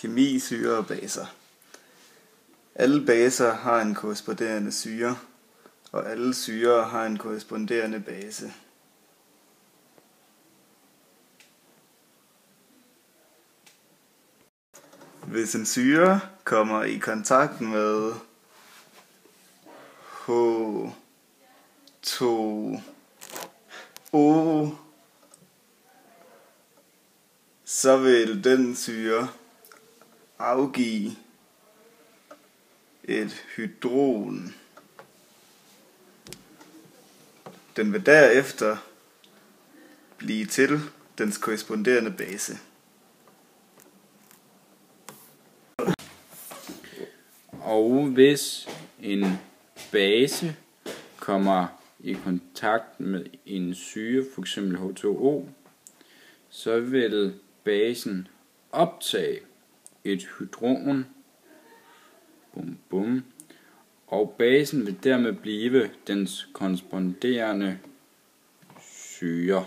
Kemi, syre og baser. Alle baser har en korresponderende syre, og alle syrer har en korresponderende base. Hvis en syre kommer i kontakt med H2O, så vil den syre afgive et hydron. Den vil derefter blive til dens korresponderende base. Og hvis en base kommer i kontakt med en syre, f.eks. H2O, så vil basen optage et hydron, og basen vil dermed blive dens korresponderende syre.